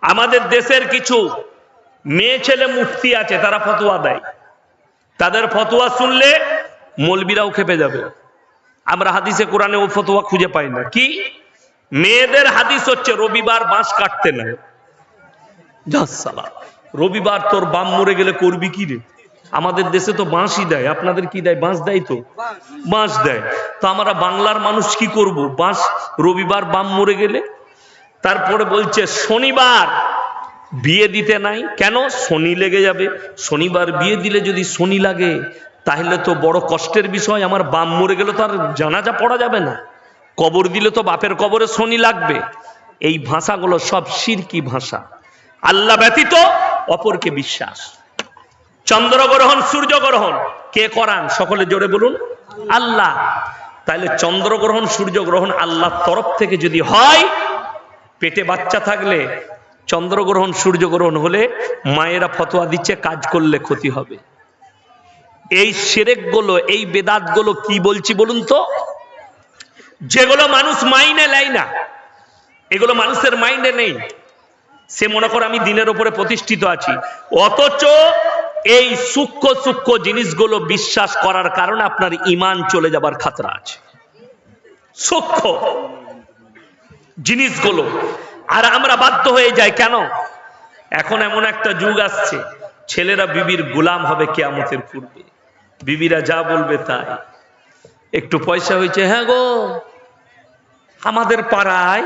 আমাদের দেশের কিছু মেয়ে ছেলে মুফতি আছে, তারা ফতোয়া দেয়। তাদের ফতোয়া শুনলে মৌলবীরাও খেপে যাবে। আমরা হাদিসে কোরআনে ও ফতোয়া খুঁজে পাই না। কি মেয়েদের হাদিস হচ্ছে রবিবার বাঁশ কাটতে নাই। রবিবার তোর বাম মরে গেলে করবি কি রে? আমাদের দেশে তো বাঁশই দেয়, আপনাদের কি দেয়? বাঁশ দেয় তো, বাঁশ দেয়। তো আমরা বাংলার মানুষ কি করব? বাঁশ রবিবার বাম মরে গেলে। তারপরে বলছে শনিবার বিয়ে দিতে নাই। কেন? শনি লেগে যাবে। শনিবার বিয়ে দিলে যদি শনি লাগে তাহলে তো বড় কষ্টের বিষয়। আমার বাম মরে গেলে তো আর জানাজা পড়া যাবে না। কবর দিলে তো বাপের কবরে শনি লাগবে। এই ভাষাগুলো সব শিরকি ভাষা। আল্লাহ ব্যতীত অপরকে বিশ্বাস। চন্দ্রগ্রহণ সূর্যগ্রহণ কে করান? সকলে জোরে বলুন, আল্লাহ। তাহলে চন্দ্রগ্রহণ সূর্যগ্রহণ আল্লাহর তরফ থেকে যদি হয়, পেটে বাচ্চা থাকলে চন্দ্রগ্রহণ সূর্যগ্রহণ হলে মায়েরা ফতোয়া দিচ্ছে কাজ করলে ক্ষতি হবে। এই শিরক গুলো, এই বেদাত গুলো কি বলছি বলুন তো? যেগুলো মানুষ মাইনে নেয় না, এগুলো মানুষের মাইন্ডে নেই। সে মনে করে আমি দিনের উপরে প্রতিষ্ঠিত আছি, অথচ এই সূক্ষ্ম সূক্ষ্ম জিনিসগুলো বিশ্বাস করার কারণে আপনার ঈমান চলে যাবার খাতরা আছে। সূক্ষ্ম জিনিসগুলো আর আমরা বাধ্য হয়ে যাই কেন? এখন এমন একটা যুগ আসছে, ছেলেরা বিবির গোলাম হবে কিয়ামতের পূর্বে। বিবিরা যা বলবে তাই। একটু পয়সা হয়েছে, হ্যাঁ গো আমাদের পাড়ায়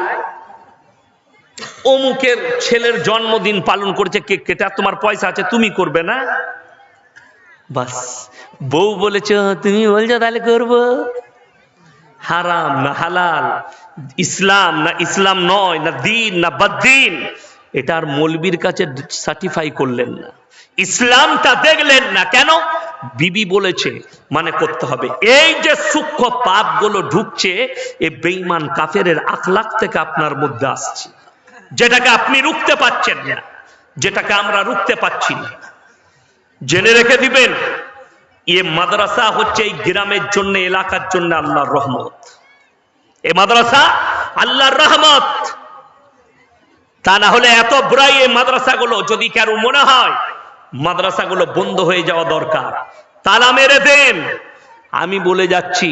অমুকের ছেলের জন্মদিন পালন করেছে, কেক কেটে, তোমার পয়সা আছে তুমি করবে না? বাস, বউ বলেছ তুমি বলছো তাহলে করবো। হারাম না হালাল, ইসলাম না ইসলাম নয়, না দিন না বদ্দিন, এটা আর মৌলবীর কাছে সার্টিফাই করলেন না, ইসলামটা দেখলেন না। কেন? বিবি বলেছে মানে করতে হবে। এই যে সূক্ষ্ম পাপগুলো ঢুকছে, এই বেঈমান কাফেরের আখলাক থেকে আপনার মধ্যে আসছে, যেটাকে আপনি রুখতে পারছেন না, যেটাকে আমরা রুখতে পারছি না। জেনে রেখে দিবেন, এ মাদ্রাসা হচ্ছে এই গ্রামের জন্য, এলাকার জন্য আল্লাহর রহমত। এ মাদ্রাসা আল্লাহর রহমত। তা না হলে এত বুড়াই এই মাদ্রাসাগুলো, যদি কারো মনে হয় মাদ্রাসাগুলো বন্ধ হয়ে যাওয়া দরকার, তালা মেরে দেন। আমি বলে যাচ্ছি,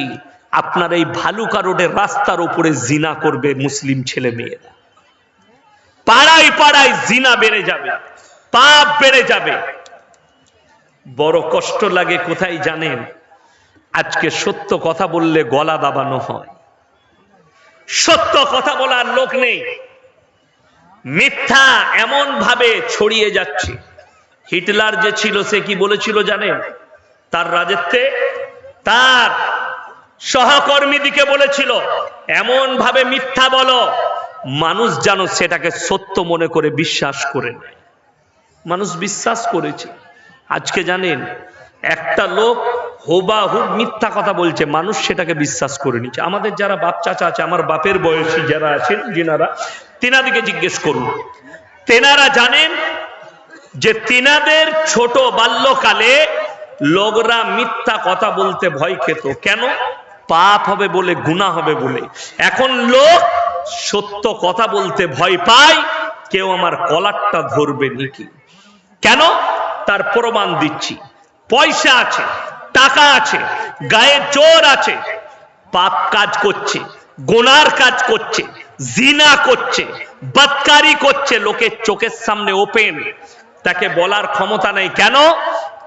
আপনার এই ভালুকা রোডের রাস্তার উপরে জিনা করবে মুসলিম ছেলে মেয়েরা, পাড়ায় পাড়ায় জিনা বেড়ে যাবে, পাপ বেড়ে যাবে। বড় কষ্ট লাগে কোথায় জানেন? আজকে সত্য কথা বললে গলা দাবানো হয়, সত্য কথা বলার লোক নেই, মিথ্যা এমন ভাবে ছড়িয়ে যাচ্ছে। হিটলার যে ছিল সে কি বলেছিল জানেন? তার রাজত্বে তার সহকর্মীদিকে বলেছিল এমন ভাবে মিথ্যা বলো মানুষ যেন সেটাকে সত্য মনে করে বিশ্বাস করে নেয়। মানুষ বিশ্বাস করেছে। আজকে জানেন একটা লোক হুবাহুব মিথ্যা কথা বলছে, মানুষ সেটাকে বিশ্বাস করে নিচ্ছে। আমাদের যারা বাপ চাচা আছে, আমার বাপের বয়সী যারা আছেন, যিনারা, তিনাদিকে জিজ্ঞেস করুন, তেনারা জানেন যে তিনাদের ছোট বাল্যকালে লোকরা মিথ্যা কথা বলতে ভয় খেত। কেন? পাপ হবে বলে, গুনাহ হবে বলে। এখন লোক সত্য কথা বলতে ভয় পায়, কেউ আমার কলারটা ধরবে নাকি। কেন? তার প্রমাণ দিচ্ছি। পয়সা আছে, টাকা আছে, গায়ে জোর আছে, পাপ কাজ করছে, গুনার কাজ করছে, জিনা করছে, বদকারি করছে, লোকের চোখের সামনে ওপেন, তাকে বলার ক্ষমতা নেই। কেন?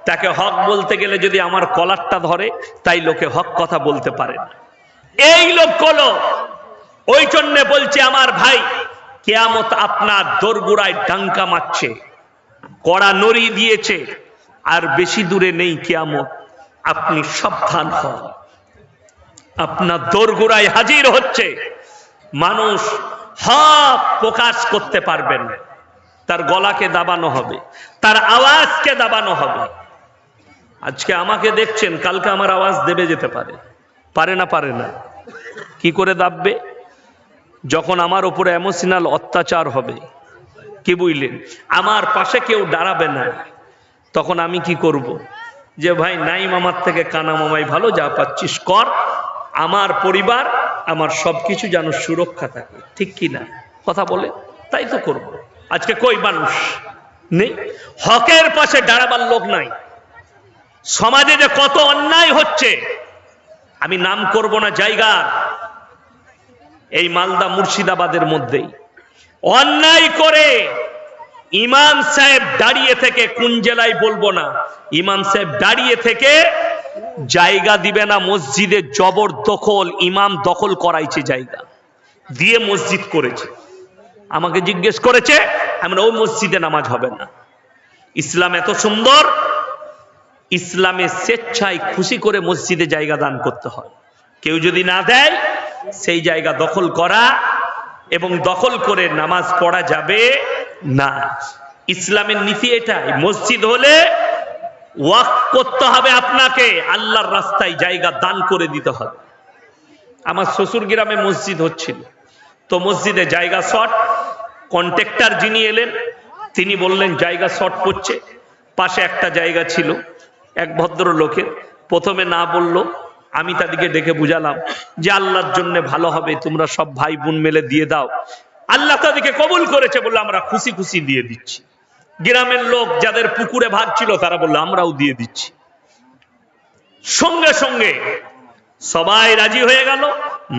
তাকে হক বলতে গেলে যদি আমার কলারটা ধরে, তাই লোকে হক কথা বলতে পারে না। এই লোকগুলো, ওই জন্য বলছে আমার ভাই, কিয়ামত আপনার দোরগোড়ায় ডাঙ্কা মারছে, কড়া নড়ি দিয়েছে, আর বেশি দূরে নেই কিয়ামত। আপনি সাবধান হন, আপনার দোরগোড়ায় হাজির হচ্ছে। মানুষ হক প্রকাশ করতে পারবেন না, তার গলাকে দাবানো হবে, তার আওয়াজকে দাবানো হবে। আজকে আমাকে দেখছেন, কালকে আমার আওয়াজ দেবে যেতে পারে, পারে না? পারে না। কি করে দাববে? যখন আমার উপরে ইমোশনাল অত্যাচার হবে, কি বুঝলেন, আমার পাশে কেউ দাঁড়াবে না, তখন আমি কি করব? যে ভাই নাই মামার থেকে কানা মামাই ভালো, যা পাচ্ছিস কর, আমার পরিবার আমার সবকিছু যেন সুরক্ষা থাকে। ঠিক কি না কথা বলে? তাই তো করব। আজকে কই মানুষ নেই, হকের পাশে দাঁড়াবার লোক নাই। সমাজে যে কত অন্যায় হচ্ছে, আমি নাম করব না জায়গার, এই মালদা মুর্শিদাবাদের মধ্যেই অন্যায় করে ইমাম সাহেব দাঁড়িয়ে থেকে, কোন জেলায় বলবো না, ইমাম সাহেব দাঁড়িয়ে থেকে জায়গা দিবে না মসজিদে, জবরদখল ইমাম দখল করাইছে, জায়গা দিয়ে মসজিদ করেছে। আমাকে জিজ্ঞেস করেছে, আমরা ওই মসজিদে নামাজ হবে না। ইসলাম এত সুন্দর, ইসলামে স্বেচ্ছায় খুশি করে মসজিদে জায়গা দান করতে হয়। কেউ যদি না দেয়, সেই জায়গা দখল করা এবং দখল করে নামাজ পড়া যাবে না। ইসলামের নীতি এটাই। মসজিদ হলে ওয়াকফ করতে হবে আপনাকে, আল্লাহর রাস্তায় জায়গা দান করে দিতে হবে। আমার শ্বশুর গ্রামে মসজিদ হচ্ছিল, তো মসজিদে জায়গা শর্ট। কন্ট্রাক্টর যিনি এলেন, তিনি বললেন জায়গা শর্ট পড়ছে। পাশে একটা জায়গা ছিল এক ভদ্রলোকের, প্রথমে না বললো, আমি তাদেরকে ডেকে বুঝালাম যে আল্লাহর জন্য ভালো হবে, তোমরা সব ভাই বোন মিলে দিয়ে দাও। আল্লাহ তাদেরকে কবুল করেছে, বললো আমরা খুশি খুশি দিয়ে দিচ্ছি। গ্রামের লোক যাদের পুকুরে ভাগ ছিল, তারা বললো আমরাও দিয়ে দিচ্ছি। সঙ্গে সঙ্গে সবাই রাজি হয়ে গেল,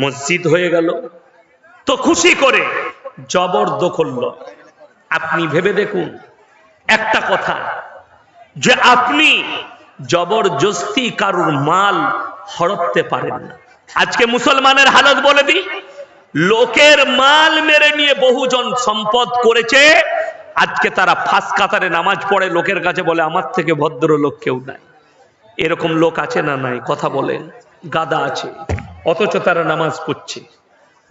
মসজিদ হয়ে গেল। তো খুশি করে জবরদখল। আপনি ভেবে দেখুন একটা কথা, যে আপনি জবরদস্তি কারুর মাল হড়পতে পারেন না। আজকে মুসলমানের হালত বলে দিই, লোকের মাল মেরে নিয়ে বহুজন সম্পদ করেছে। আজকে তারা ফাঁস কাতারে নামাজ পড়ে, লোকের কাছে বলে আমার থেকে ভদ্র লোক কেউ নাই। এরকম লোক আছে না নাই? কথা বলেন। গাদা আছে, অথচ তারা নামাজ পড়ছে।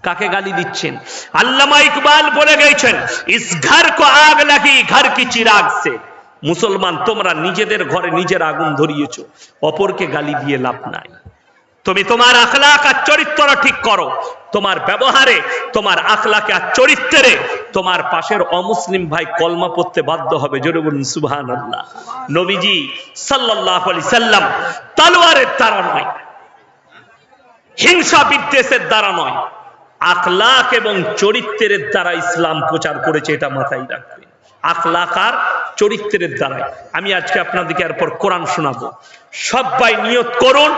কাকে গালি দিচ্ছেন? আল্লামা ইকবাল বলে গেছেন, ইস ঘর কো আগ লাগি ঘর কি চিরাগ সে। মুসলমান, তোমরা নিজেদের ঘরে নিজের আগুন ধরিয়েছো, অপরকে গালি দিয়ে লাভ নাই। তুমি তোমার আখলাক আর চরিত্র ঠিক করো। তোমার ব্যবহারে, তোমার আখলাকে আর চরিত্রে তোমার পাশের অমুসলিম ভাই কলমা পড়তে বাধ্য হবে। জোরে বলুন সুবহানাল্লাহ। নবীজি সাল্লাল্লাহু আলাইহি সাল্লাম তলোয়ারের দ্বারা নয়, হিংসা বিদ্বেষের দ্বারা নয়, আখলাক এবং চরিত্রের দ্বারা ইসলাম প্রচার করেছে। এটা মাথায় রাখবে, আখলাক আর চরিত্রের দ্বারাই। আমি আজকে আপনাদেরকে এরপর কোরআন শোনাবো। সবাই নিয়ত করুন,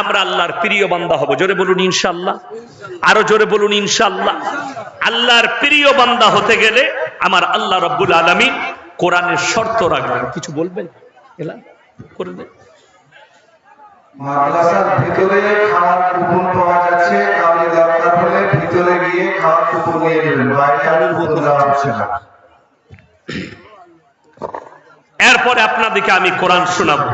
আমরা আল্লাহর প্রিয় বান্দা হব। জোরে বলুন ইনশাআল্লাহ, আরো জোরে বলুন ইনশাআল্লাহ। আল্লাহর প্রিয় বান্দা হতে গেলে আমার আল্লাহ রাব্বুল আলামিন কোরআনের শর্ত রাখবেন। কিছু বলবেন? এলা করে দেন। মাদ্রাসার ভিতরে খাওয়ার কুপন পাওয়া যাচ্ছে, কাউকে দরকার হলে ভিতরে গিয়ে খাওয়ার কুপন নিয়ে নেবেন, বাইরে আর কুপন দেওয়া হচ্ছে না। এরপরে আপনাদেরকে আমি কোরআন শোনাবো।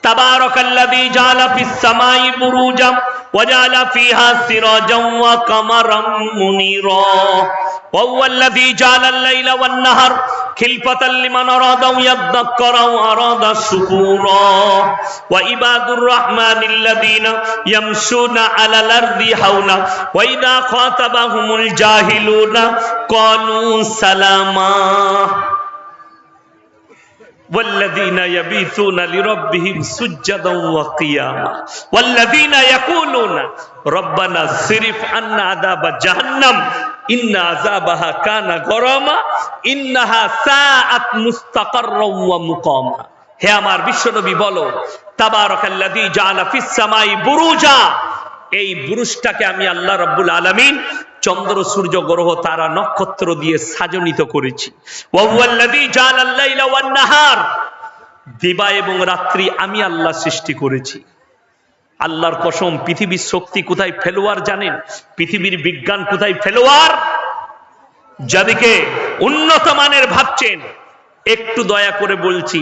তাবারাকাল্লাযী জাআলা ফিস সামাই বুরুজাম ওয়া জাআলা ফিহা সিরাজাম ওয়া কামারাম মুনীরা ওয়া হুয়াল্লাযী জাআলাল লাইলা ওয়ান নাহার খিলফাতাল লিমান আরাদা ইয়াযাক্কারা ওয়া আরাদা শুকুরা ওয়া ইবাদুর রাহমানিল্লাযীনা ইয়ামশুনা আলাল আরদি হাওনা ওয়া ইযা খাতাবাহুমুল জাহিলুনা ক্বালু সালামা والذين يبيتون لربهم سجدا وقياما والذين يقولون ربنا اصرف عنا عذاب جهنم إن عذابها كان غراما إنها ساءت مستقرا ومقاما। হে আমার বিশ্বনবী বলো, তাবারাকাল্লাযী জাআলা ফিস সামাই বুরুজা, এই বুরুজটাকে আমি আল্লাহ রাব্বুল আলামিন চন্দ্র সূর্য গ্রহ তারা নক্ষত্র দিয়ে সাজনিত করেছি। ওয়া হুয়াল্লাযী জাআলাল লাইলা ওয়ান নাহার, দিবা এবং রাত্রি আমি আল্লাহ সৃষ্টি করেছি। আল্লাহর কসম, পৃথিবীর শক্তি কোথায় ফেলোয়ার জানেন? পৃথিবীর বিজ্ঞান কোথায় ফেলোয়ার? যাদেরকে উন্নত মানের ভাবছেন, একটু দয়া করে বলছি,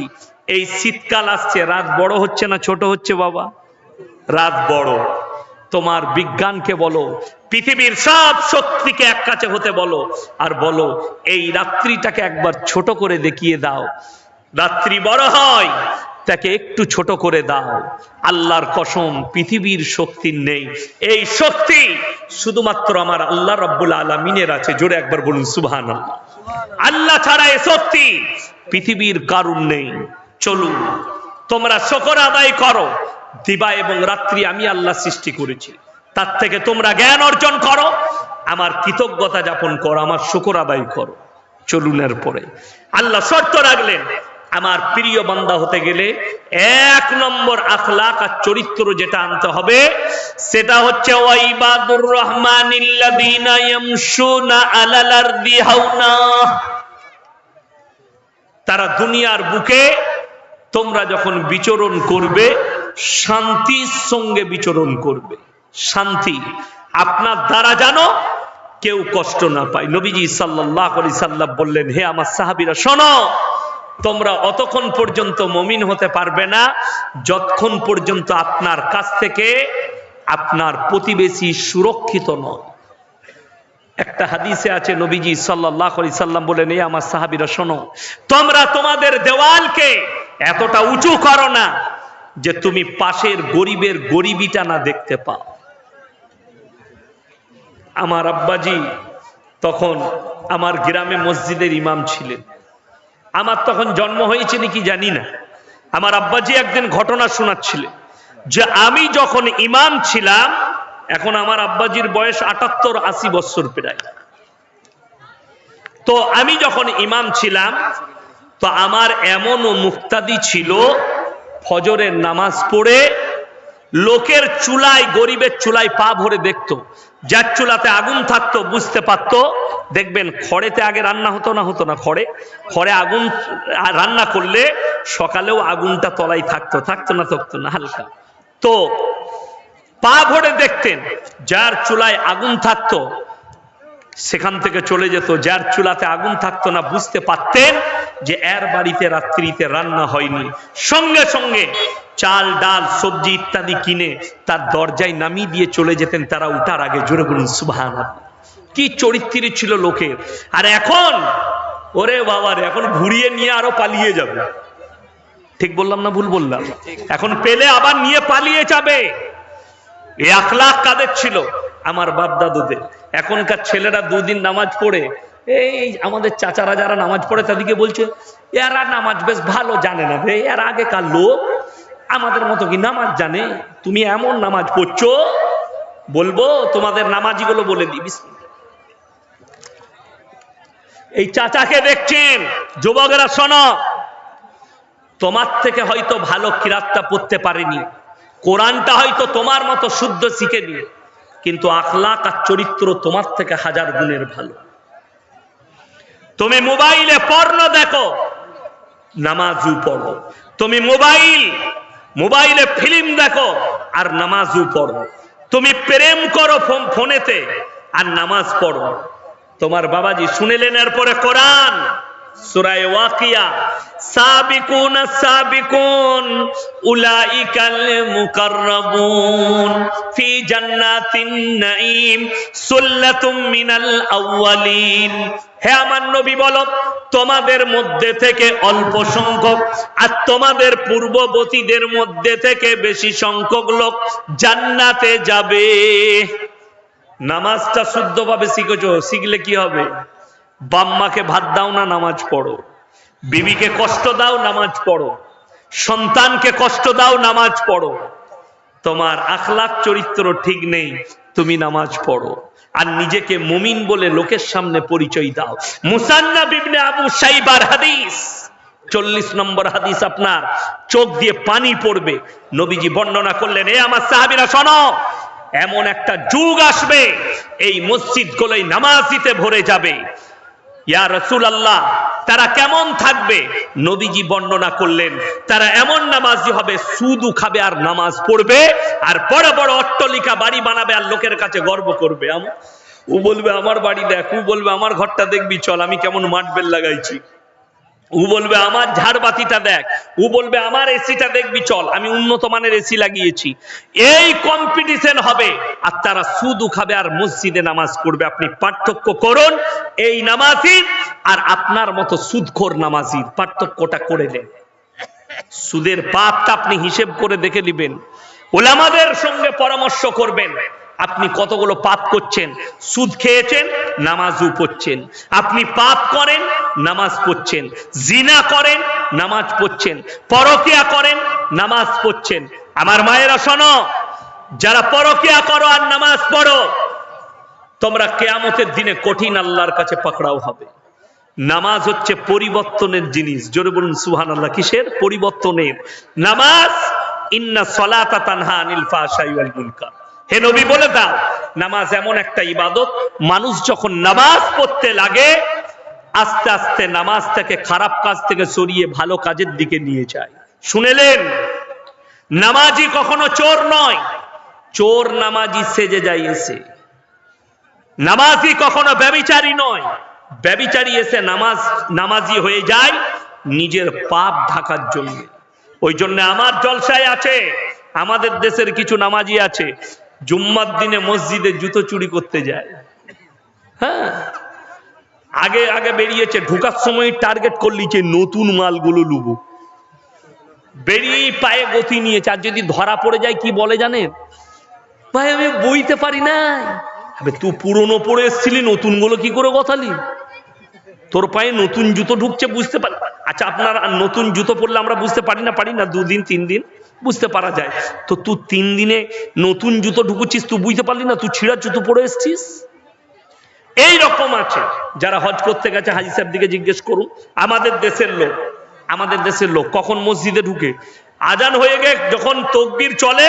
এই শীতকাল আসছে, রাত বড় হচ্ছে না ছোট হচ্ছে? বাবা, রাত বড়। তোমার বিজ্ঞানকে বলো, পৃথিবীর সব শক্তিকে এক কাছে হতে বলো, আর বলো এই রাত্রিটাকে একবার ছোট করে দেখিয়ে দাও। রাত্রি বড় হয়, তাকে একটু ছোট করে দাও। আল্লাহর কসম, পৃথিবীর শক্তি নেই, এই শক্তি শুধুমাত্র আমার আল্লাহ রাব্বুল আলামিনের আছে। জোরে একবার বলুন সুবহানাল্লাহ। আল্লাহ ছাড়া এই শক্তি পৃথিবীর কারুর নেই। চলুন তোমরা শুকর আদায় করো, দিবা এবং রাত্রি আমি আল্লাহ সৃষ্টি করেছি, তার থেকে তোমরা জ্ঞান অর্জন করো, আমার কৃতজ্ঞতা যাপন করো, আমার শুকর আদায় করো। চলুনের পরে আল্লাহ শর্ত রাখলেন, আমার প্রিয় বান্দা হতে গেলে 1 নম্বর আখলাক আর চরিত্র যেটা আনতে হবে সেটা হচ্ছে ওয়াইবাদুর রহমানিল্লাযীনা ইয়ামশুনা আলাল আরদি হাওনা। তারা দুনিয়ার বুকে তোমরা যখন বিচরণ করবে শান্তির সঙ্গে বিচরণ করবে। শান্তি আপনার দ্বারা জানো কেউ কষ্ট না পায়। নবীজি সাল্লাল্লাহু আলাইহি সাল্লাম বললেন, হে আমার সাহাবীরা শোনো, তোমরা অতক্ষণ পর্যন্ত মুমিন হতে পারবে না যতক্ষণ পর্যন্ত আপনার কাছ থেকে আপনার প্রতিবেশী সুরক্ষিত নয়। একটা হাদিসে আছে নবীজি সাল্লাল্লাহু আলাইহি সাল্লাম বলেন, এই আমার সাহাবীরা শোনো, তোমরা তোমাদের দেওয়ালকে এতটা উঁচু করো না যে তুমি পাশের গরিবের গরিবিটা না দেখতে পাও। আমার আব্বাজি তখন আমার গ্রামে মসজিদের ইমাম ছিলেন। আমার তখন জন্ম হয়েছে নাকি জানি না। আমার আব্বাজি একদিন ঘটনা শোনাচ্ছিলেন যে আমি যখন ইমাম ছিলাম, এখন আমার আব্বাজির বয়স ৭৮-৮০ বছর প্রায়। তো আমি যখন ইমাম ছিলাম তো আমার এমনও মুক্তাদি ছিল, ফজরের নামাজ পড়ে লোকের চুলায়, গরিবের চুলায় পা ভরে দেখতো। যার চুলাতে আগুন থাকতো বুঝতে পারতো। দেখবেন খড়েতে আগে রান্না হতো না, হতো না, খড়ে আগুন রান্না করলে সকালেও আগুনটা তলায় থাকতো, থাকতো না, থাকতো না, হালকা। তো পা ভরে দেখতেন, যার চুলায় আগুন থাকতো সেখান থেকে চলে যেত, যার চুলাতে আগুন থাকতো না বুঝতে পারতেন যে এর বাড়িতে রাত্রিতে রান্না হয়নি। সঙ্গে সঙ্গে চাল ডাল সবজি ইত্যাদি কিনে তার দরজায় নামিয়ে দিয়ে চলে যেতেন তারা উঠার আগে। জোরে বলুন সুবহানাল্লাহ। কি চরিত্র ছিল লোকের। আর এখন ওরে বাবা রে, এখন ঘুরিয়ে নিয়ে আরো পালিয়ে যাবে। ঠিক বললাম না ভুল বললাম? এখন পেলে আবার নিয়ে পালিয়ে যাবে। এই আখলাক কাদের ছিল? আমার বাপ দাদুদের। এখনকার ছেলেরা দুদিন নামাজ পড়ে, এই আমাদের চাচারা যারা নামাজ পড়ে তাদেরকে বলছে এরা নামাজ বেশ ভালো জানে না রে, এর আগেকার লোক আমাদের মতো কি নামাজ জানে? তুমি এমন নামাজ পড়ছো, বলবো তোমাদের নামাজি গুলো বলে দিই। এই চাচাকে দেখছেন, যুবকেরা শোনো, তোমার থেকে হয়তো ভালো কিরাতটা পড়তে পারেনি, কোরআনটা হয়তো তোমার মতো শুদ্ধ শিখেনি, কিন্তু আখলাক আর চরিত্র তোমার থেকে 1000 গুণের ভালো। তুমি মোবাইলে পর্ন দেখো, নামাজও পড়ো। তুমি মোবাইলে ফিল্ম দেখো আর নামাজও পড়ো। তুমি প্রেম করো ফোনেতে আর নামাজ পড়ো। তোমার বাবাজি শুনেলেন এরপরে কোরআন সূরা ওয়াকিয়া, সাবিকুন সাবিকুন উলাইকাল মুকাররাবুন ফি জান্নাতিন নাঈম সুল্লাতুম মিনাল আউয়ালিন। হে আমার নবী বলো, তোমাদের মধ্যে থেকে অল্প সংখ্যক আর তোমাদের পূর্ববর্তীদের মধ্যে থেকে বেশি সংখ্যক লোক জান্নাতে যাবে। নামাজটা শুদ্ধভাবে শিখেছো, শিখলে কি হবে? বাম্মাকে ভাত দাও না, নামাজ পড়ো। বিবিকে কষ্ট দাও, নামাজ পড়ো। সন্তানকে কষ্ট দাও, নামাজ পড়ো। তোমার আখলাক চরিত্র ঠিক নেই, তুমি নামাজ পড়ো আর নিজেকে মুমিন বলে লোকের সামনে পরিচয় দাও। মুসান্নাফ ইবনে আবু শাইবার হাদিস 40 নম্বর হাদিস, আপনার চোখ দিয়ে পানি পড়বে। নবীজি বর্ণনা করলেন, এ আমার সাহাবীরা শোনো, এমন একটা যুগ আসবে এই মসজিদগুলোই নামাজিতে ভরে যাবে। ইয়া রাসূলুল্লাহ, তারা কেমন থাকবে? নবীজি বর্ণনা করলেন, তারা এমন নামাজি হবে, সুদও খাবে আর নামাজ পড়বে, আর বড় বড় অট্টালিকা বাড়ি বানাবে আর লোকের কাছে গর্ব করবে। ও বলবে আমার বাড়ি দেখ, ও বলবে আমার ঘরটা দেখবি চল, আমি কেমন মার্বেল লাগাইছি। ও বলবে আমার ঝাড়বাতিটা দেখ, ও বলবে আমার এসিটা দেখবি চল, আমি উন্নত মানের এসি লাগিয়েছি। এই কম্পিটিশন হবে আর তারা সুদও খাবে আর মসজিদে নামাজ পড়বে। আপনি পার্থক্য করুন এই নামাজি আর আপনার মতো সুদখোর নামাজির, পার্থক্যটা করে নেন। সুদের পাপটা আপনি হিসেব করে দেখে নেবেন, উলামাদের সঙ্গে পরামর্শ করবেন। আপনি কতগুলো পাপ করছেন? সুদ খেয়েছেন, নামাজও পড়ছেন। আপনি পাপ করেন, নামাজ পড়ছেন। জিনা করেন, নামাজ পড়ছেন। পরকিয়া করেন, নামাজ পড়ছেন। আমার মায়েরা শোনো, যারা পরকিয়া করো আর নামাজ পড়ো, তোমরা কিয়ামতের দিনে কঠিন আল্লাহর কাছে পাকড়াও হবে। নামাজ হচ্ছে পরিবর্তনের জিনিস। জোরে বলুন সুবহানাল্লাহ। কিসের? পরিবর্তনের। নামাজ ইন্না সলাতা তানহা আনিল ফাহশাই ওয়াল মুনকার। হে নবী বলে দাও, নামাজ এমন একটা ইবাদত, মানুষ যখন নামাজ পড়তে লাগে আস্তে আস্তে নামাজ থেকে খারাপ কাজ থেকে সরিয়ে ভালো কাজের দিকে নিয়ে যায়। শুনেলেন? নামাজি কখনো চোর নয়, চোর নামাজি সেজে যায় এসে। নামাজি কখনো ব্যভিচারী নয়, ব্যভিচারী এসে নামাজি হয়ে যায় নিজের পাপ ঢাকার জন্য। ওই জন্য আমার জলসায় আছে, আমাদের দেশের কিছু নামাজি আছে জুম্মার দিনে মসজিদে জুতো চুরি করতে যায়। হ্যাঁ, আগে আগে বেরিয়েছে, ঢোকার সময় টার্গেট করলিছে নতুন মালগুলো লুবো, বেরিয়ে পায়ে গতি নিয়েছে। আর যদি ধরা পড়ে যায় কি বলে জানেন? ভাই আমি বইতে পারি না। তুই পুরনো পড়ে এসেছিলি, নতুন গুলো কি করে গথালি? তোর পায়ে নতুন জুতো ঢুকছে বুঝতে পারি। আচ্ছা, আপনার নতুন জুতো পরলে আমরা বুঝতে পারি না, 2 দিন 3 দিন বুঝতে পারা যায়। তো তুই 3 দিনে নতুন জুতো ঢুকুচ্ছিস, তুই বুঝতে পারলি না? তুই ছিঁড়া জুতো পরে এসছিস। এই রকম আছে যারা হজ করতে গেছে, হাজি সাহেব দিকে জিজ্ঞেস করুন। আমাদের দেশের লোক কখন মসজিদে ঢুকে? আজান হয়ে গে যখন তকবীর চলে,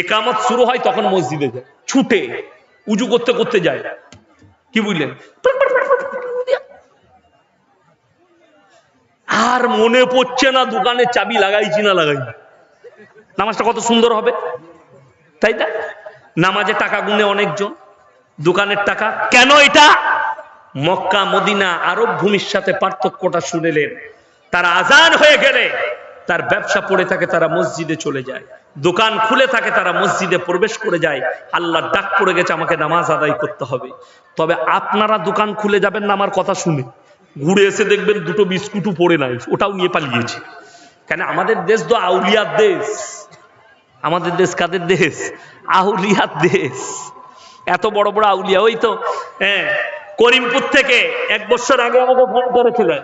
একামত শুরু হয়, তখন মসজিদে যায় ছুটে, উজু করতে করতে যায়। কি বুঝলেন? আর মনে পড়ছে না দোকানে চাবি লাগাইছি না লাগাইনি। নামাজটা কত সুন্দর হবে, তাই না? নামাজে টাকা গুনে অনেকজন, দোকানের টাকা। কেন এটা? মক্কা মদিনা আরব ভূমির সাথে পার্থক্যটা শুনেলেন। তারা আজান হয়ে গেলে তার ব্যবসা পড়ে থাকে, তারা মসজিদে চলে যায়। দোকান খুলে থাকে, তারা মসজিদে প্রবেশ করে যায়। আল্লাহর ডাক পড়ে গেছে, আমাকে নামাজ আদায় করতে হবে। তবে আপনারা দোকান খুলে যাবেন না আমার কথা শুনে, ঘুরে এসে দেখবেন 2টো বিস্কুটও পড়ে নাই, ওটাও নিয়ে পালিয়েছে। কেন? আমাদের দেশ তো আউলিয়ার দেশ। আমাদের দেশ কাদের দেশ? আউলিয়ার দেশ। এত বড় বড় আউলিয়া। ওই তো করিমপুর থেকে 1 বছর আগে আমাকে ফোন করেছিলেন,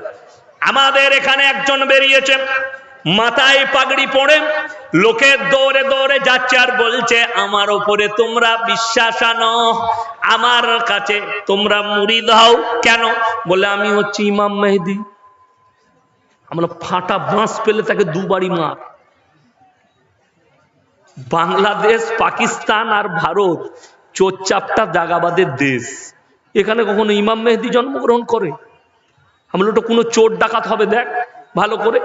আমাদের এখানে একজন বেরিয়েছে, মাথায় পাগড়ি পড়ে, লোকের দৌড়ে দৌড়ে যাচ্ছে আর বলছে আমার উপরে তোমরা বিশ্বাস আনো, আমার কাছে তোমরা মুড়ি দাও। কেন? বলে আমি হচ্ছি ইমাম মেহেদি। আমরা ফাটা বাঁশ পেলে তাকে 2 বাড়ি মার। বাংলাদেশ, পাকিস্তান আর ভারত চোরচাপটা জাগাবাদের দেশ। এখানে কখনো ইমাম মেহেদি জন্মগ্রহণ করে? আমি বলি ওটা কোনো চোর ডাকাত হবে, দেখ ভালো করে।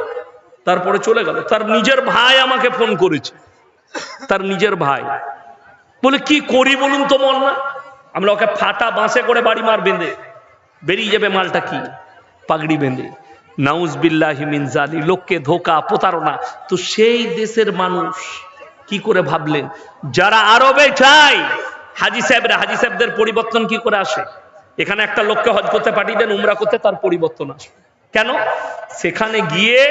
তারপরে চলে গেল। তার নিজের ভাই আমাকে ফোন করেছে, তার নিজের ভাই বলে কি করি বলুন তো মোল্লা? আমরা ওকে ফাটা বাঁশে করে বাড়ি মার বেঁধে বেরিয়ে যাবে মালটা, কি পাগড়ি বেঁধে। নাউজুবিল্লাহি মিন জালিক, লোককে ধোঁকা প্রতারণা। তো সেই দেশের মানুষ কি করে ভাবলেন? যারা আরবে যায় হাজি সাহেবদের পরিবর্তন কি করে আসে? এখানে একটা লোককে হজ করতে পাঠিয়ে দেন, উমরা করতে, তার পরিবর্তন আসে। কেন? সেখানে গিয়ে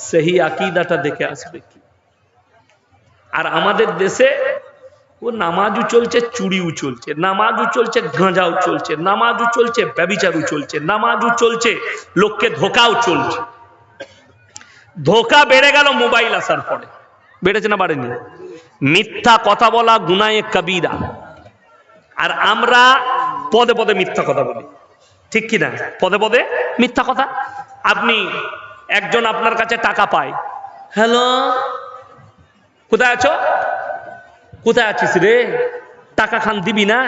সেই আকীদাটা দেখে আসবে কি। আর আমাদের দেশে ও নামাজও চলছে, চুরিও চলছে, নামাজও চলছে, গাঁজাও চলছে, নামাজও চলছে, ব্যভিচারও চলছে, নামাজও চলছে, লোককে ধোকাও চলছে। ধোকা বেড়ে গেল মোবাইল আসার পরে। বেড়েছে না বাড়েনি? মিথ্যা কথা বলা গুনায়ে কবিরা। আর আমরা পদে পদে মিথ্যা কথা বলি, ঠিক কিনা? পদে পদে মিথ্যা কথা। আপনি একজন আপনার কাছে টাকা পায়, হ্যালো কোথায় আছো? কোথায় আছিস রে? টাকা খান দিবি না?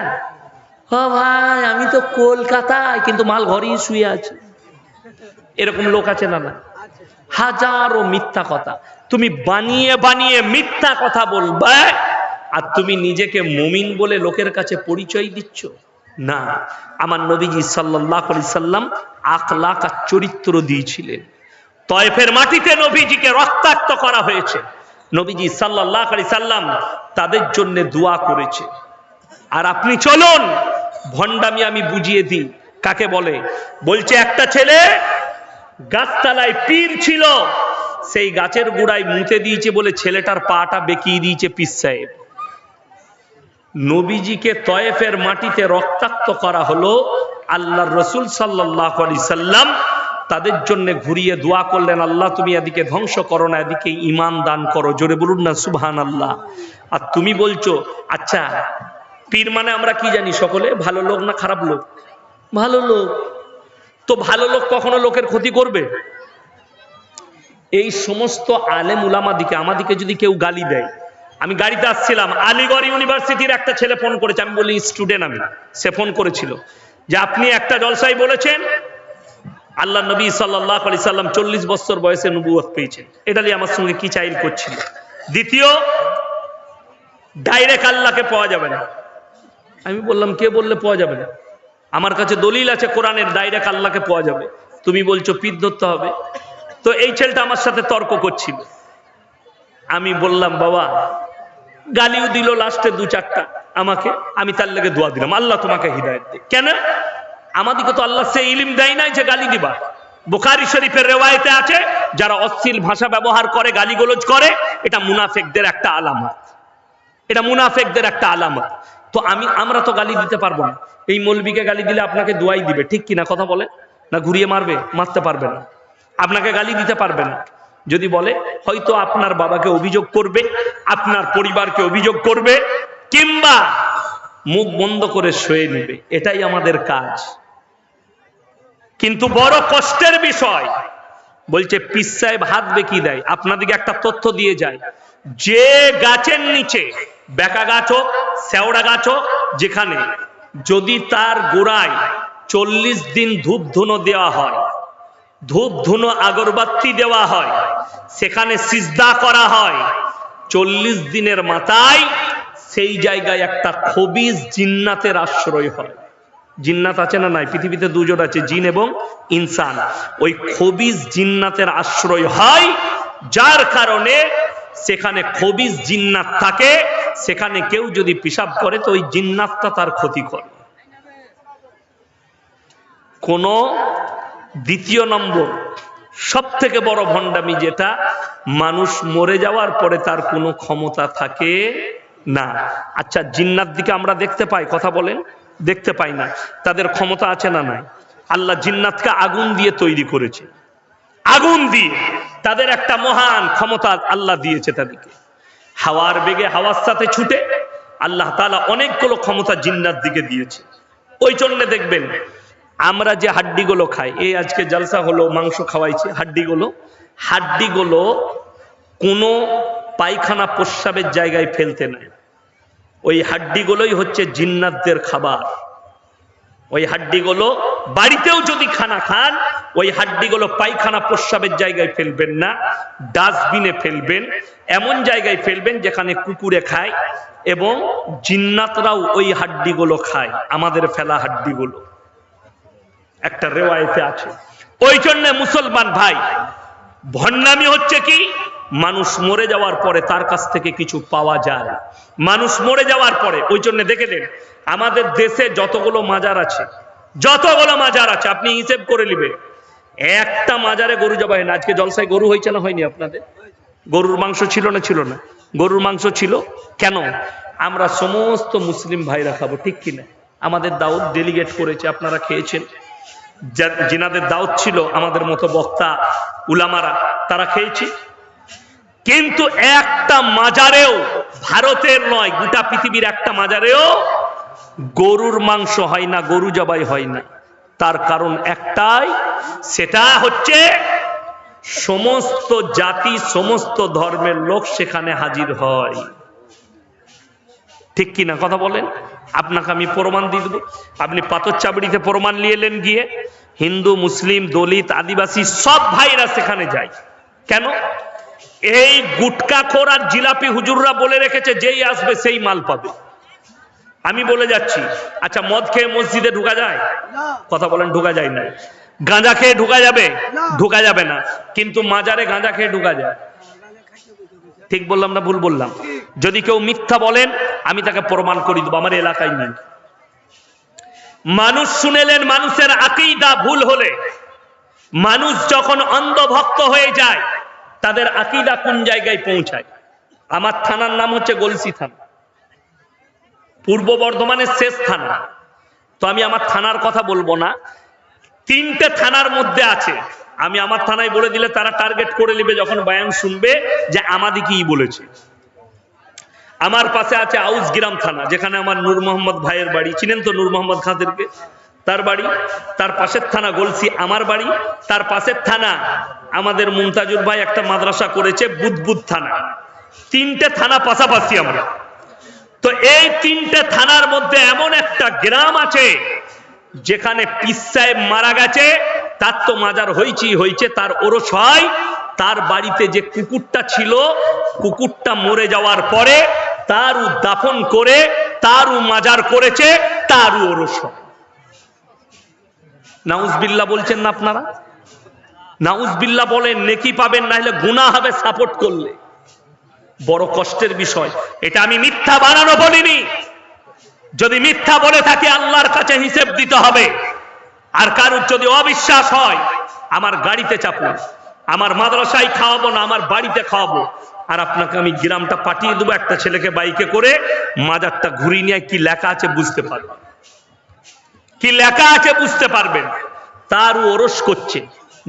ও ভাই আমি তো কলকাতায়, কিন্তু মাল ঘরেই শুয়ে আছে। এরকম লোক আছে না? না, হাজারো মিথ্যা কথা। তুমি বানিয়ে বানিয়ে মিথ্যা কথা বলবে, আর তুমি নিজেকে মুমিন বলে লোকের কাছে পরিচয় দিচ্ছ না। আমার নবীজি সাল্লাল্লাহু আলাইহি সাল্লাম আখলাক আর চরিত্র দিয়েছিলেন। তয়েফের মাটিতে নবীজিকে রক্তাক্ত করা হয়েছে, নবীজি সাল্লাল্লাহু আলাইহি সাল্লাম তাদের জন্য দোয়া করেছে। আর আপনি চলুন, ভণ্ডামি আমি বুঝিয়ে দিই কাকে বলে। বলছে একটা ছেলে গাছতলায় পীর ছিল, সেই গাছের গোড়ায় মুতে দিয়েছে বলে ছেলেটার পাটা বেঁকিয়ে দিয়েছে পীর সাহেব। নবীজিকে তয়েফের মাটিতে রক্তাক্ত করা হলো, আল্লাহর রাসূল সাল্লাল্লাহু আলাইহি সাল্লাম তাদের জন্য ঘুরিয়ে দোয়া করলেন, আল্লাহ তুমি এদিকে ধ্বংস করো না, এদিকে ঈমান দান করো। জোরে বলুন না সুবহানাল্লাহ। আর তুমি বলছো, আচ্ছা পীর মানে আমরা কি জানি সকলে? ভালো লোক না খারাপ লোক? ভালো লোক। তো ভালো লোক কখনো লোকের ক্ষতি করবে? এই সমস্ত আলেম উলামা দিকে আমাদিকে যদি কেউ গালি দেয়, আমি গাড়িতে আসছিলাম, আলিগড় ইউনিভার্সিটির একটা ছেলে ফোন করেছে, আমি বলি স্টুডেন্ট আমি, সে ফোন করেছিল যে আপনি একটা জলসায় বলেছেন আল্লাহ নবী সাল্লাল্লাহু আলাইহি সাল্লাম 40 বছর বয়সে নবুয়ত পেয়েছেন, এটা নিয়ে আমার সঙ্গে কি চাইল করছিল। দ্বিতীয়, ডাইরেক্ট আল্লাহকে পাওয়া যাবে না। আমি বললাম কে বললে পাওয়া যাবে না? আমার কাছে দলিল আছে কোরআনের, ডাইরেক্ট আল্লাহকে পাওয়া যাবে, তুমি বলছো পিঠ ধরতে হবে। তো এই ছেলেটা আমার সাথে তর্ক করছিল। আমি বললাম বাবা, গালিও দিল লাস্টে 2-4টা আমাকে, আমি তার লেগে দোয়া দিলাম আল্লাহ তোমাকে হিদায়াত দে। কেন? আমাদেরকে তো আল্লাহ সে ইলম দেয় নাই যে গালি দিবা। বুখারী শরীফের রিওয়ায়েতে আছে যারা অশ্লীল ভাষা ব্যবহার করে, গালিগালাজ করে, এটা মুনাফিকদের একটা আলামত, এটা মুনাফিকদের একটা আলামত। তো আমরা তো গালি দিতে পারবো না। এই মৌলবীকে গালি দিলে আপনাকে দোয়াই দিবে, ঠিক কিনা কথা বলে? না ঘুরিয়ে মারবে? মারতে পারবে না, আপনাকে গালি দিতে পারবে না। যদি বলে হয়তো আপনার বাবাকে অভিযোগ করবে, আপনার পরিবারকে অভিযোগ করবে, কিংবা মুখ বন্ধ করে শুয়ে নেবে, এটাই আমাদের কাজ। কিন্তু বড় কষ্টের বিষয়, বলছে পীর সাহেব হাত বেঁকি দেয়। আপনাদেরকে একটা তথ্য দিয়ে যায়, যে গাছের নিচে, বেকা গাছ হোক, শেওড়া গাছ হোক, যেখানে যদি তার গোড়ায় 40 দিন ধূপ ধুনো দেওয়া হয়, ধূপ ধুনো আগরবাতি দেওয়া হয়, সেখানে সিজদা করা হয়, 40 দিনের মাথায় সেই জায়গায় একটা খবিজ জিন্নাতের আশ্রয় হয়। জিন্নাত আছে না নাই? পৃথিবীতে দুজন আছে, জিন এবং ইনসান। ওই খবিজ জিন্নাতের আশ্রয় হয়, যার কারণে সেখানে খবিজ জিন্নাত থাকে। সেখানে কেউ যদি পেশাব করে তো ওই জিন্নাতটা তার ক্ষতি করে। কোন দ্বিতীয় নম্বর সব থেকে বড় ভণ্ডামি, যেটা মানুষ মরে যাওয়ার পরে তার কোনো ক্ষমতা থাকে না। আচ্ছা, জিন্নাত দিকে আমরা দেখতে পাই, কথা বলেন? দেখতে পাই না। তাদের ক্ষমতা আছে না নাই? আল্লাহ জিন্নাতকে আগুন দিয়ে তৈরি করেছে, আগুন দিয়ে তাদের একটা মহান ক্ষমতা আল্লাহ দিয়েছে তাদেরকে। হাওয়ার বেগে, হাওয়ার সাথে ছুটে আল্লাহ তাআলা অনেকগুলো ক্ষমতা জিন্নাত দিকে দিয়েছে। ওই জন্য দেখবেন আমরা যে হাড্ডিগুলো খাই, এই আজকে জলসা হলো, মাংস খাওয়াইছে, হাড্ডিগুলো কোনো পায়খানা প্রস্রাবের জায়গায় ফেলতে নাই। ওই হাড্ডিগুলোই হচ্ছে জিন্নাতদের খাবার। ওই হাড্ডিগুলো বাড়িতেও যদি খানা খান, ওই হাড্ডিগুলো পায়খানা প্রস্রাবের জায়গায় ফেলবেন না, ডাস্টবিনে ফেলবেন। এমন জায়গায় ফেলবেন যেখানে কুকুরে খায়, এবং জিন্নাতরাও ওই হাড্ডিগুলো খায়, আমাদের ফেলা হাড্ডিগুলো। একটা রিওয়ায়েতে আছে। ওই জন্য মুসলমান ভাই, ভণ্ডামি হচ্ছে কি, মানুষ মরে যাওয়ার পরে তার কাছ থেকে কিছু পাওয়া যায়, মানুষ মরে যাওয়ার পরে। ওই জন্য দেখে দেন আমাদের দেশে যতগুলো মাজার আছে, আপনি হিসেব করে নেবেন, একটা মাজারে গরু জবাই হয় না। আজকে জলসায় গরু হয়েছে না হয়নি আপনাদের? গরুর মাংস ছিল না ছিল না? গরুর মাংস ছিল। কেন? আমরা সমস্ত মুসলিম ভাইরা খাবো, ঠিক কিনা? আমাদের দাওয়াত ডেলিগেট করেছে, আপনারা খেয়েছেন। জিনাদের দাওয়াত ছিল, আমাদের মতো বক্তা উলামারা, তারা খেয়েছে। কিন্তু একটা মাজারেও, ভারতের নয়, গোটা পৃথিবীর একটা মাজারেও গরুর মাংস হয় না, গরু জবাই হয় না। তার কারণ একটাই, সেটা হচ্ছে সমস্ত জাতি, সমস্ত ধর্মের লোক সেখানে হাজির হয়, ঠিক কিনা কথা বলেন? আপনাকে আমি প্রমাণ দিয়ে দেবো। আপনি পাথর চাবড়িতে প্রমাণ নিয়ে এলেন, গিয়ে হিন্দু, মুসলিম, দলিত, আদিবাসী সব ভাইরা সেখানে যায়। কেন? এই গুটকাখোর আর জিলাপি হুজুররা বলে রেখেছে যেই আসবে সেই মাল পাবে। আমি বলে যাচ্ছি, আচ্ছা মদ খেয়ে মসজিদে ঢুকা যায়? কথা বলেন, ঢুকা যায় না। গাঁজা খেয়ে ঢুকা যাবে? ঢুকা যাবে না। কিন্তু মাজারে গাঁজা খেয়ে ঢুকা যায়। ঠিক বললাম না ভুল বললাম? যদি কেউ মিথ্যা বলেন, আমি তাকে প্রমাণ করে দেবো, আমার এলাকায় নেই। মানুষ শুনেলেন, মানুষের আকীদা ভুল হলে, মানুষ যখন অন্ধভক্ত হয়ে যায়, তাদের আকীদা কোন জায়গায় পৌঁছায়? আমার থানার নাম হচ্ছে গলসি থানা, পূর্ব বর্ধমানের শেষ থানা। তো আমি আমার থানার কথা বলবো না, 3টে থানার মধ্যে আছে। আমি আমার থানায় বলে দিলে তারা টার্গেট করে নেবে যখন বয়ান শুনবে, যে আমাদের কি বলেছে। আমার পাশে আছে আউসগ্রাম থানা, যেখানে আমার নূর মোহাম্মদ ভাইয়ের বাড়ি, চিনেন তো নূর মোহাম্মদ খাদেরকে? তার বাড়ি, তার পাশের থানা গলসি আমার বাড়ি, তার পাশের থানা আমাদের মুমতাজুর ভাই একটা মাদ্রাসা করেছে বুদবুদ থানা। তিনটে থানা পাশাপাশি আমরা। তো এই তিনটে থানার মধ্যে এমন একটা গ্রাম আছে যেখানে পীর সাহেব মারা গেছে, তার তো মাজার হয়েছে, তার ওরস হয়। তার বাড়িতে যে কুকুরটা ছিল, কুকুরটা মরে যাওয়ার পরে তারও দাফন করে তারও মাজার করেছে, তারও ওরস হয়। নাউজবিল্লাহ বলছেন না আপনারা? নাউজবিল্লাহ বলেন, নেকি পাবেন, না হলে গুনাহ হবে সাপোর্ট করলে। বড় কষ্টের বিষয় এটা। আমি মিথ্যা বানানো বলিনি। যদি মিথ্যা বলে থাকি আল্লাহর কাছে হিসেব দিতে হবে। আর কারোর যদি অবিশ্বাস হয়, আমার গাড়িতে চাপুন, আমার মাদ্রাসায় খাওয়াবো না, আমার বাড়িতে খাওয়াবো। আর আপনাকে আমি গ্রামটা পাঠিয়ে দেবো, একটা ছেলেকে বাইকে করে, মাজারটা ঘুরিয়ে নিয়ে কি লেখা আছে বুঝতে পারবেন, কি লেখা আছে বুঝতে পারবেন। তারও ওরস করছে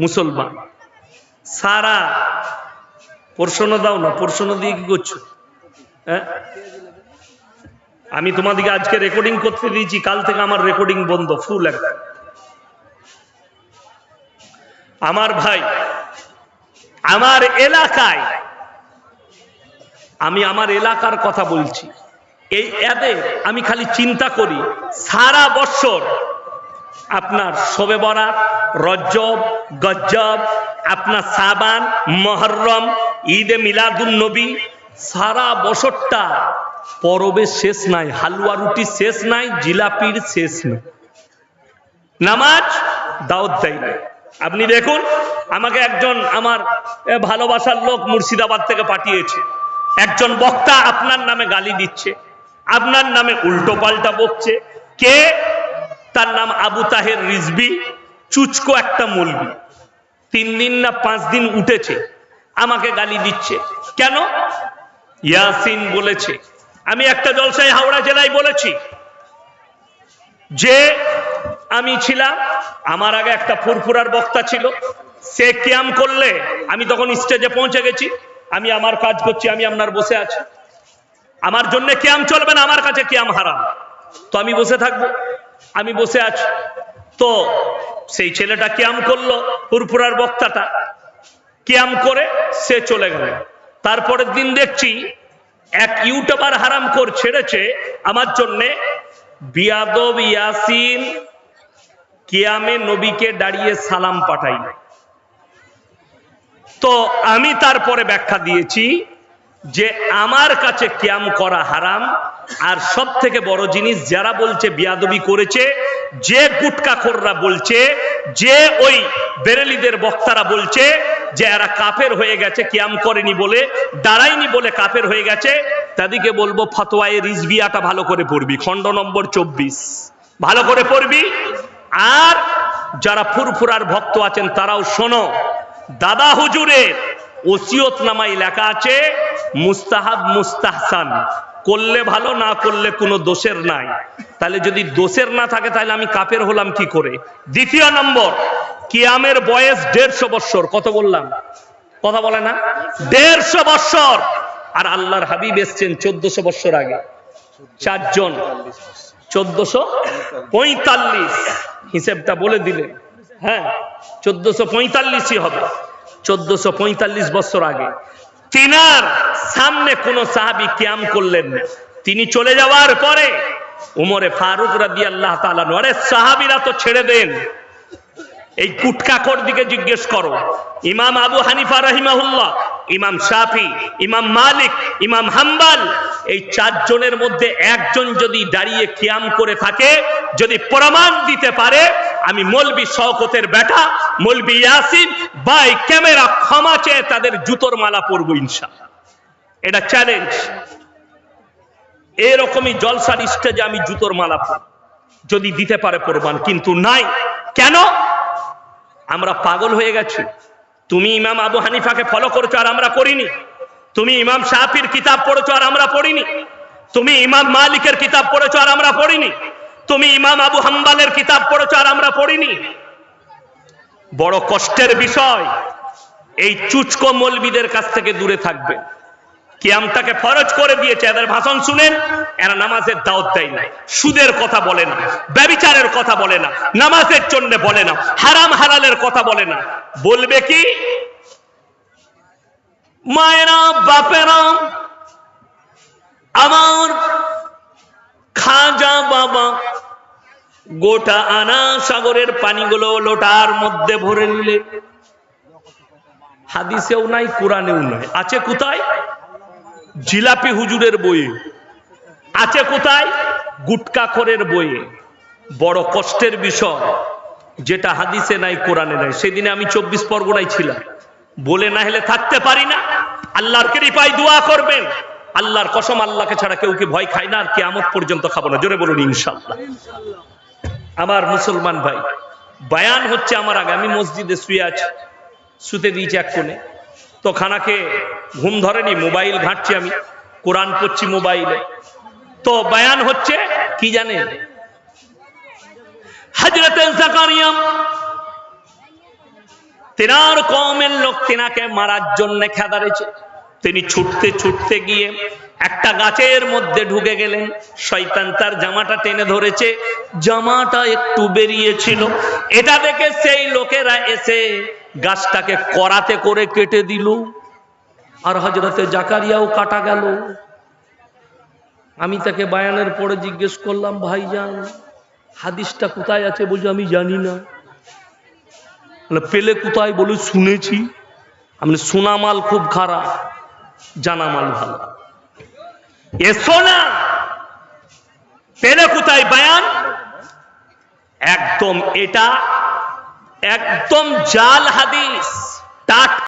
মুসলমান। সারা প্রশ্ন দাও না, প্রশ্ন দিয়ে কি করছো? হ্যাঁ, আমি তোমাদেরকে আজকে রেকর্ডিং করতে দিয়েছি, কাল থেকে আমার রেকর্ডিং বন্ধ, ফুল একদম। আমার ভাই, আমার এলাকায়, আমি আমার এলাকার কথা বলছি, এই এদের আমি খালি চিন্তা করি, সারা বছর আপনার শবে বরাত, রজব, গজ্জব, আপনার সাবান, মুহররম, ঈদে মিলাদুন নবী, সারা বছরটা পরবের শেষ নাই, হালুয়া রুটির শেষ নাই, জিলাপির শেষ নাই, নামাজ দাওয়াত দেয় না। আপনি দেখুন, আমাকে একজন আমার ভালোবাসার লোক মুর্শিদাবাদ থেকে পাঠিয়েছে, একজন বক্তা আপনার নামে গালি দিচ্ছে, আপনার নামে উল্টো পাল্টা বকছে। কে? তার নাম আবু তাহের রিজভী, চুচকো একটা মৌলবি। 3 দিন না 5 দিন উঠেছে, আমাকে গালি দিচ্ছে। কেন? ইয়াসিন বলেছে। আমি একটা জলসায় হাওড়া জেলায় বলেছি যে আমি ছিলাম, আমার আগে একটা ফুরফুরার বক্তা ছিল, সে কিয়াম করলে আমি তখন স্টেজে পৌঁছে গেছি, আমি আমার কাজ করছি, আমি আপনার বসে আছি, আমার জন্য কিয়াম চলবে না, আমার কাছে কিয়াম হারাম, তো আমি বসে থাকবো, আমি বসে আছি। তো সেই ছেলেটা কিয়াম করলো, ফুরফুরার বক্তাটা কিয়াম করে সে চলে গেল। তারপরের দিন দেখছি এক ইউটিউবার হারামখোর ছেড়েছে আমার জন্যে, বিয়াদব ইয়াসিন কিয়ামে নবীকে দাঁড়িয়ে সালাম পাঠাই। তো আমি তারপরে ব্যাখ্যা দিয়েছি যে আমার কাছে কিয়াম করা হারাম। আর সব থেকে বড় জিনিস, যারা বলছে বিয়াদবি করেছে, যে গুটকাখোররা বলছে, যে ওই বেরেলিদের বক্তারা বলছে যে এরা কাফের হয়ে গেছে, কিয়াম করেনি বলে, দাঁড়ায়নি বলে কাফের হয়ে গেছে, তাদেরকে বলবো ফতোয়ায়ে রিজভিয়াটা ভালো করে পড়বি, খণ্ড নম্বর 24 ভালো করে পড়বি। আর যারা ফুরফুরার ভক্ত আছেন তারাও শোনো, দাদা হুজুরের ওসিয়ত নামায় লেখা আছে মুস্তাহাব মুস্তাহসান, করলে ভালো, না করলে কোনো দোষের নাই। তাহলে যদি দোষের না থাকে তাহলে আমি কাফের হলাম কি করে? দ্বিতীয় নম্বর, কিয়ামের বয়স 150 বছর। কত বললাম? কথা বলে না? 150 বছর। আর আল্লাহর হাবিব এসছেন 1400 বছর আগে, 4 জন, 1445 হিসেবটা বলে দিলেন। হ্যাঁ, 1445ই হবে, 1445 বছর আগে। তিনার সামনে কোন সাহাবী কিয়াম করলেন না। তিনি চলে যাওয়ার পরে উমরে ফারুক রাদিয়াল্লাহু তাআলা, আরে সাহাবীরা তো ছেড়ে দেন, এই কুটকাখোর দিকে জিজ্ঞেস করো। ইমাম আবু হানিফা রাহিমাহুল্লাহ, ইমাম শাফি, ইমাম মালিক, ইমাম হাম্বল, এই 4 জনের মধ্যে একজন যদি দাঁড়িয়ে কিয়াম করে থাকে, যদি প্রমাণ দিতে পারে আমি মৌলবি শওকতের বেটা মৌলবি ইয়াসিন বাই ক্যামেরা ক্ষমা চেয়ে তাদের জুতোর মালা পরবো ইনশাআল্লাহ। এটা চ্যালেঞ্জ। এরকমই জলসার স্টেজে আমি জুতোর মালা পরব, যদি দিতে পারে প্রমাণ। কিন্তু নাই। কেন? আমরা পাগল হয়ে গেছি। তুমি ইমাম আবু হানিফাকে ফলো করেছো আর আমরা করিনি। তুমি ইমাম শাফির কিতাব পড়েছো আর আমরা পড়িনি। তুমি ইমাম মালিকের কিতাব পড়েছো আর আমরা পড়িনি। তুমি ইমাম আবু হাম্বলের কিতাব পড়েছো আর আমরা পড়িনি। বড় কষ্টের বিষয়, এই চুচকো মৌলবীদের কাছ থেকে দূরে থাকবে। কিয়ামটাকে ফরজ করে দিয়েছে। এদের ভাষণ শুনেন, এরা নামাজের দাওয়াত দেয় না, সুদের কথা বলে না, ব্যভিচারের কথা বলে না, নামাজের জন্য বলে না, হারাম হালালের কথা বলে না। বলবে কি? মায়েরা, বাপেরা, আমার খাজা বাবা গোটা আনা সাগরের পানিগুলো লোটার মধ্যে ভরে নিলে। হাদিসেও নাই, কোরআনেও নাই। আছে কোথায়? জিলাপি হুজুরের বইয়ে। আছে কোথায়? গুটকাখোরের বইয়ে। বড় কষ্টের বিষয়, যেটা হাদিসে নাই, কোরআনে নাই। সেদিনে আমি 24 পরগনায় ছিলাম, বলে না হলে থাকতে পারি না। আল্লাহর কৃপায় দোয়া করবেন। আল্লাহর কসম, আল্লাহকে ছাড়া কেউ কি ভয় খায় না, আর কিয়ামত পর্যন্ত খাবো না। জোরে বলুন ইনশাআল্লাহ। আমার মুসলমান ভাই, বায়ান হচ্ছে আমার আগে, আমি মসজিদে শুয়ে আছি, শুতে দিয়েছি এক কোণে। তো খানাকে ঘুম ধরেনি, মোবাইল ঘাঁটছি, আমি কোরআন পড়ছি মোবাইলে। তো বায়ান হচ্ছে কি জানেন? হযরত জাকারিয়া, তেনার কওমের লোক তেনাকে মারার জন্য খেদারেছে। তিনি ছুটতে ছুটতে গিয়ে একটা গাছের মধ্যে ঢুকে গেলেন। শয়তান তার জামাটা টেনে ধরেছে, জামাটা একটু বেরিয়েছিল। এটা দেখে সেই লোকেরা এসে গাছটাকে করাতে করে কেটে দিল, আর হযরতে জাকারিয়াও কাটা গেল। আমি তাকে বায়ানের পরে জিজ্ঞেস করলাম, ভাইজান হাদিসটা কোথায় আছে? বলছে আমি জানি না। পেলে কোথায়? বলে শুনেছি। আমি শোনা মাল খুব খারাপ, জানা মাল ভালো। এসো না, পেলে কোথায় বায়ান? একদম এটা একদম জাল হাদিস।